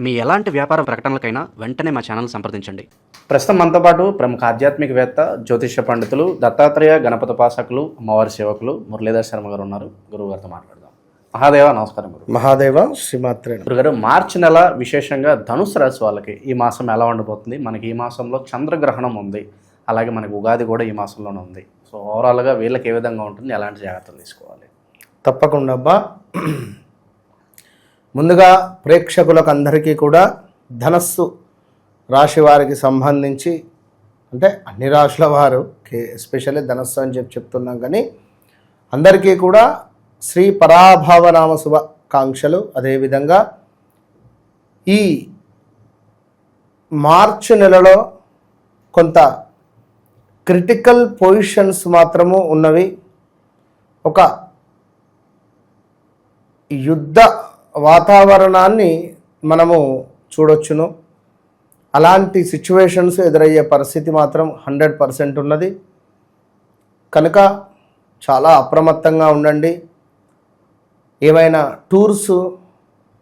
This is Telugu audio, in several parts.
మీ ఎలాంటి వ్యాపార ప్రకటనలకైనా వెంటనే మా ఛానల్ సంప్రదించండి. ప్రస్తుతం మనతో పాటు ప్రముఖ ఆధ్యాత్మికవేత్త, జ్యోతిష్య పండితులు, దత్తాత్రేయ గణపతి ఉపాసకులు, అమ్మవారి సేవకులు మురళీధర్ శర్మ గారు ఉన్నారు. గురువు గారితో మాట్లాడదాం. మహాదేవ నమస్కారం. మహాదేవ శ్రీమాత్రే. గురుగారు, మార్చి నెల విశేషంగా ధనుసు రాశి వాళ్ళకి ఈ మాసం ఎలా ఉండబోతుంది? మనకి ఈ మాసంలో చంద్రగ్రహణం ఉంది, అలాగే మనకి ఉగాది కూడా ఈ మాసంలోనే ఉంది. సో ఓవరాల్గా వీళ్ళకి ఏ విధంగా ఉంటుంది, ఎలాంటి జాగ్రత్తలు తీసుకోవాలి? తప్పకుండా అబ్బా. ముందుగా ప్రేక్షకులకు అందరికీ కూడా ధనస్సు రాశి వారికి సంబంధించి, అంటే అన్ని రాశుల వారు ఎస్పెషల్లీ ధనస్సు అని చెప్తున్నాం, కానీ అందరికీ కూడా శ్రీ పరాభవనామ శుభాకాంక్షలు. అదేవిధంగా ఈ మార్చి నెలలో కొంత క్రిటికల్ పొజిషన్స్ మాత్రము ఉన్నవి. ఒక యుద్ధ వాతావరణాన్ని మనము చూడొచ్చును. అలాంటి సిచ్యువేషన్స్ ఎదురయ్యే పరిస్థితి మాత్రం 100% ఉన్నది. కనుక చాలా అప్రమత్తంగా ఉండండి. ఏమైనా టూర్స్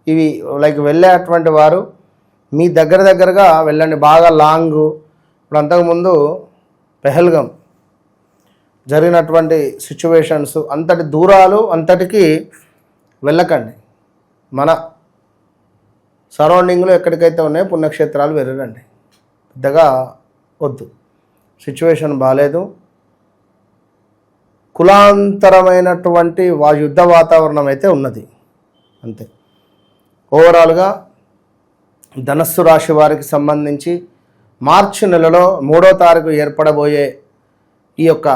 ఇవి లైక్ వెళ్ళేటువంటి వారు మీ దగ్గరగా వెళ్ళండి, బాగా లాంగ్. ఇప్పుడు అంతకుముందు పెహల్గం జరిగినటువంటి సిచ్యువేషన్స్, అంతటి దూరాలు అంతటికి వెళ్ళకండి. మన సరౌండింగ్లో ఎక్కడికైతే ఉన్నాయో పుణ్యక్షేత్రాలు వెళ్ళండి, పెద్దగా వద్దు. సిచ్యువేషన్ బాగాలేదు. కులాంతరమైనటువంటి యుద్ధ వాతావరణం అయితే ఉన్నది, అంతే. ఓవరాల్గా ధనస్సు రాశి వారికి సంబంధించి మార్చి నెలలో 3వ తారీఖు ఏర్పడబోయే ఈ యొక్క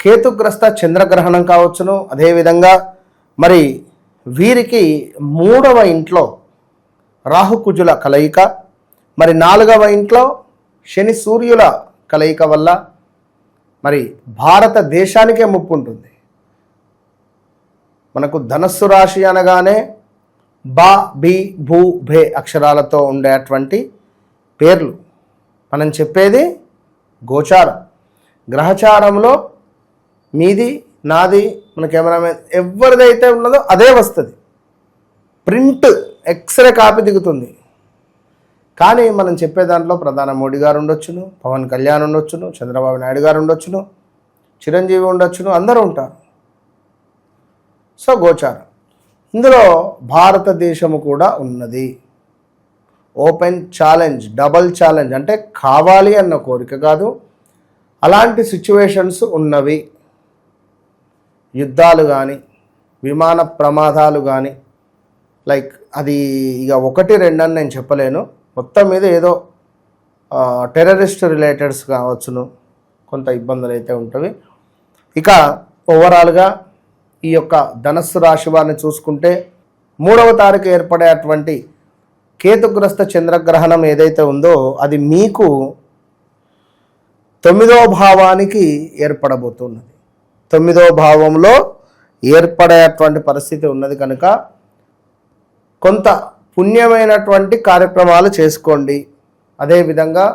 కేతుగ్రస్త చంద్రగ్రహణం కావచ్చును. అదేవిధంగా మరి వీరికి 3వ ఇంట్లో రాహుకుజుల కలయిక, మరి 4వ ఇంట్లో శని సూర్యుల కలయిక వల్ల మరి భారతదేశానికే ముప్పు ఉంటుంది. మనకు ధనస్సు రాశి అనగానే బా, బి, భూ, భే అక్షరాలతో ఉండేటువంటి పేర్లు. మనం చెప్పేది గోచారం. గ్రహచారంలో మీది, నాది, మన కెమెరామెన్ ఎవరిదైతే ఉన్నదో అదే వస్తుంది. ప్రింట్ ఎక్స్రే కాపీ దిగుతుంది. కానీ మనం చెప్పే దాంట్లో ప్రధాని మోడీ గారు ఉండొచ్చును, పవన్ కళ్యాణ్ ఉండొచ్చును, చంద్రబాబు నాయుడు గారు ఉండొచ్చును, చిరంజీవి ఉండొచ్చును, అందరూ ఉంటారు. సో గోచారం ఇందులో భారతదేశము కూడా ఉన్నది. ఓపెన్ ఛాలెంజ్, డబల్ ఛాలెంజ్, అంటే కావాలి అన్న కోరిక కాదు, అలాంటి సిచ్యువేషన్స్ ఉన్నవి. యుద్ధాలు కానీ, విమాన ప్రమాదాలు కానీ, లైక్ అది ఇక 1-2 అని నేను చెప్పలేను. మొత్తం మీద ఏదో టెర్రరిస్ట్ రిలేటెడ్స్ కావచ్చును, కొంత ఇబ్బందులు అయితే ఉంటవి. ఇక ఓవరాల్గా ఈ యొక్క ధనస్సు రాశి వారిని చూసుకుంటే 3వ తారీఖు ఏర్పడేటువంటి కేతుగ్రస్త చంద్రగ్రహణం ఏదైతే ఉందో అది మీకు 9వ భావానికి ఏర్పడబోతున్నది. 9వ భావంలో ఏర్పడేటువంటి పరిస్థితి ఉన్నది. కనుక కొంత పుణ్యమైనటువంటి కార్యక్రమాలు చేసుకోండి. అదేవిధంగా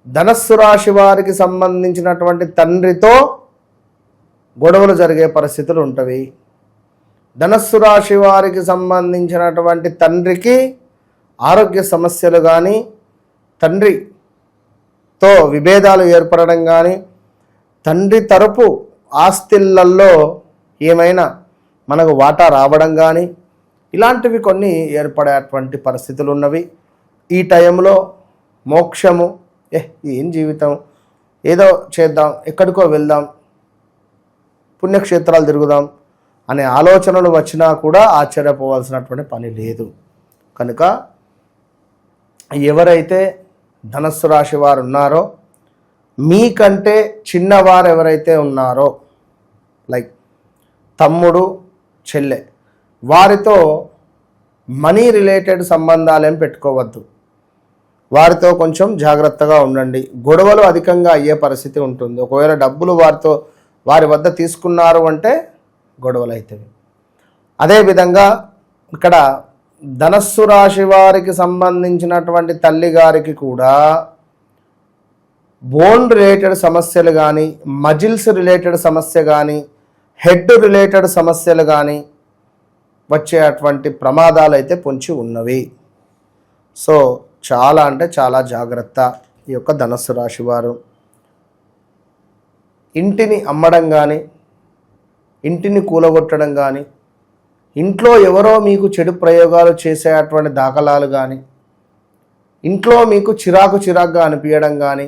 ధనస్సు రాశి వారికి సంబంధించినటువంటి తండ్రితో గొడవలు జరిగే పరిస్థితులు ఉంటవి. ధనస్సు రాశి వారికి సంబంధించినటువంటి తండ్రికి ఆరోగ్య సమస్యలు కానీ, తండ్రితో విభేదాలు ఏర్పడడం కానీ, తండ్రి తరపు ఆస్తిళ్ళల్లో ఏమైనా మనకు వాటా రావడం కానీ, ఇలాంటివి కొన్ని ఏర్పడేటువంటి పరిస్థితులు ఉన్నవి. ఈ టైంలో మోక్షము, ఏం జీవితం, ఏదో చేద్దాం, ఎక్కడికో వెళ్దాం, పుణ్యక్షేత్రాలు తిరుగుదాం అనే ఆలోచనలు వచ్చినా కూడా ఆశ్చర్యపోవాల్సినటువంటి పని లేదు. కనుక ఎవరైతే ధనస్సు రాశి వారు ఉన్నారో, మీకంటే చిన్నవారు ఎవరైతే ఉన్నారో, లైక్ తమ్ముడు, చెల్లె, వారితో మనీ రిలేటెడ్ సంబంధాలేం పెట్టుకోవద్దు. వారితో కొంచెం జాగ్రత్తగా ఉండండి. గొడవలు అధికంగా అయ్యే పరిస్థితి ఉంటుంది. ఒకవేళ డబ్బులు వారి వద్ద తీసుకున్నారు అంటే గొడవలు అవుతాయి. అదేవిధంగా ఇక్కడ ధనస్సు రాశి వారికి సంబంధించినటువంటి తల్లి గారికి కూడా బోన్ రిలేటెడ్ సమస్యలు కానీ, మజిల్స్ రిలేటెడ్ సమస్య కానీ, హెడ్ రిలేటెడ్ సమస్యలు కానీ వచ్చేటువంటి ప్రమాదాలు అయితే పొంచి ఉన్నవి. సో చాలా అంటే చాలా జాగ్రత్త ఈ యొక్క ధనుస్సు రాశి వారు. ఇంటిని అమ్మడం కానీ, ఇంటిని కూలగొట్టడం కానీ, ఇంట్లో ఎవరో మీకు చెడు ప్రయోగాలు చేసేటువంటి దాఖలాలు కానీ, ఇంట్లో మీకు చిరాకుగా అనిపించడం కానీ,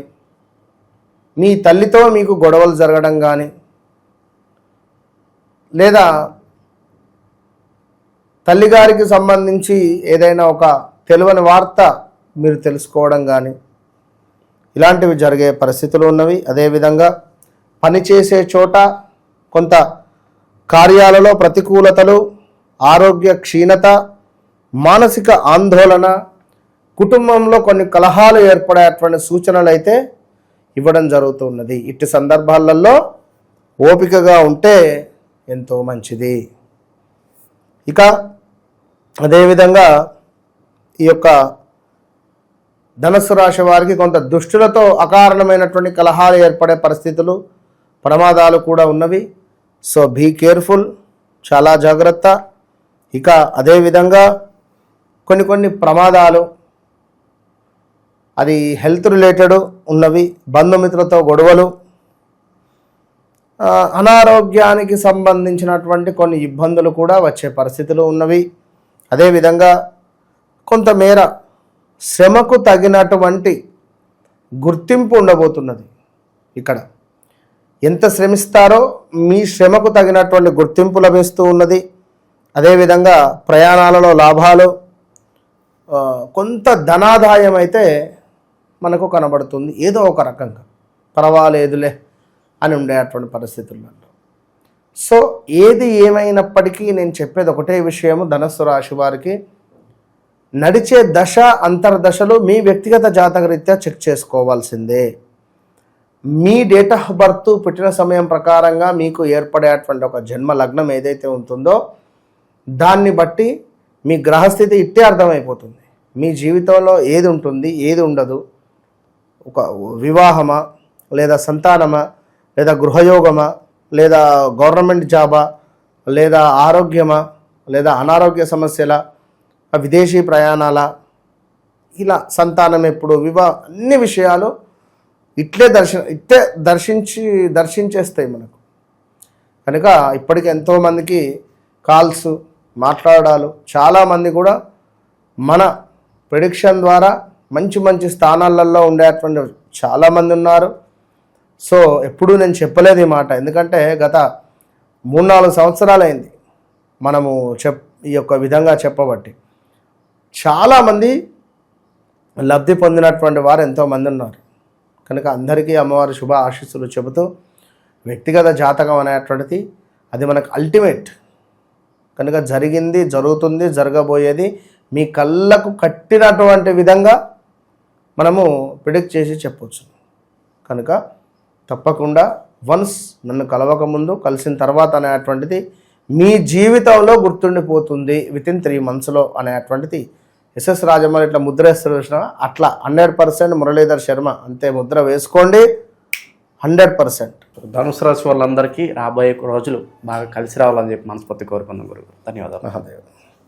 మీ తల్లితో మీకు గొడవలు జరగడం కానీ, లేదా తల్లిగారికి సంబంధించి ఏదైనా ఒక తెలియని వార్త మీరు తెలుసుకోవడం కానీ, ఇలాంటివి జరిగే పరిస్థితులు ఉన్నవి. అదేవిధంగా పనిచేసే చోట కొంత కార్యాలలో ప్రతికూలతలు, ఆరోగ్య క్షీణత, మానసిక ఆందోళన, కుటుంబంలో కొన్ని కలహాలు ఏర్పడేటువంటి సూచనలు అయితే ఇవ్వడం జరుగుతున్నది. ఇట్టి సందర్భాలలో ఓపికగా ఉంటే ఎంతో మంచిది. ఇక అదేవిధంగా ఈ యొక్క ధనుస్సు రాశి వారికి కొంత దుష్టులతో అకారణమైనటువంటి కలహాలు ఏర్పడే పరిస్థితులు, ప్రమాదాలు కూడా ఉన్నవి. సో బీ కేర్ఫుల్, చాలా జాగ్రత్త. ఇక అదేవిధంగా కొన్ని ప్రమాదాలు అది హెల్త్ రిలేటెడ్ ఉన్నవి, బంధుమిత్రులతో గొడవలు, అనారోగ్యానికి సంబంధించినటువంటి కొన్ని ఇబ్బందులు కూడా వచ్చే పరిస్థితులు ఉన్నవి. అదేవిధంగా కొంతమేర శ్రమకు తగినటువంటి గుర్తింపు ఉండబోతున్నది. ఇక్కడ ఎంత శ్రమిస్తారో మీ శ్రమకు తగినటువంటి గుర్తింపు లభిస్తూ ఉన్నది. అదేవిధంగా ప్రయాణాలలో లాభాలు, కొంత ధనాదాయం అయితే మనకు కనబడుతుంది. ఏదో ఒక రకంగా పర్వాలేదులే అని ఉండేటువంటి పరిస్థితుల్లో. సో ఏది ఏమైనప్పటికీ నేను చెప్పేది ఒకటే విషయము, ధనుస్సు రాశి వారికి నడిచే దశ అంతర్దశలు మీ వ్యక్తిగత జాతకరీత్యా చెక్ చేసుకోవాల్సిందే. మీ డేట్ ఆఫ్ బర్త్ పుట్టిన సమయం ప్రకారంగా మీకు ఏర్పడేటువంటి ఒక జన్మ లగ్నం ఏదైతే ఉంటుందో దాన్ని బట్టి మీ గ్రహస్థితి ఇట్టే అర్థమైపోతుంది. మీ జీవితంలో ఏది ఉంటుంది, ఏది ఉండదు, ఒక వివాహమా, లేదా సంతానమా, లేదా గృహయోగమా, లేదా గవర్నమెంట్ జాబా, లేదా ఆరోగ్యమా, లేదా అనారోగ్య సమస్యల, విదేశీ ప్రయాణాల, ఇలా సంతానం ఎప్పుడు, అన్ని విషయాలు ఇట్లే దర్శించేస్తాయి మనకు. కనుక ఇప్పటికి ఎంతోమందికి కాల్స్ మాట్లాడాలు, చాలామంది కూడా మన ప్రెడిక్షన్ ద్వారా మంచి స్థానాలలో ఉండేటువంటి చాలామంది ఉన్నారు. సో ఎప్పుడూ నేను చెప్పలేదు ఈ మాట, ఎందుకంటే గత 3-4 సంవత్సరాలైంది మనము ఈ యొక్క విధంగా చెప్పబట్టి. చాలామంది లబ్ధి పొందినటువంటి వారు ఎంతోమంది ఉన్నారు. కనుక అందరికీ అమ్మవారి శుభ ఆశీస్సులు చెబుతూ, వ్యక్తిగత జాతకం అనేటువంటిది అది మనకు అల్టిమేట్. కనుక జరిగింది, జరుగుతుంది, జరగబోయేది మీ కళ్ళకు కట్టినటువంటి విధంగా మనము ప్రిడిక్ట్ చేసి చెప్పవచ్చు. కనుక తప్పకుండా వన్స్ నన్ను కలవకముందు, కలిసిన తర్వాత అనేటువంటిది మీ జీవితంలో గుర్తుండిపోతుంది వితిన్ 3 monthsలో అనేటువంటిది. ఎస్ఎస్ రాజమౌళి ఇట్లా ముద్ర వేస్తారు చూసినా, అట్లా 100% మురళీధర్ శర్మ అంతే ముద్ర వేసుకోండి. 100%. ధనుసు రాశి వాళ్ళందరికీ రాబోయే రోజులు బాగా కలిసి రావాలని చెప్పి మనస్ఫూర్తి కోరుకుందాం గురువు. ధన్యవాదాలు.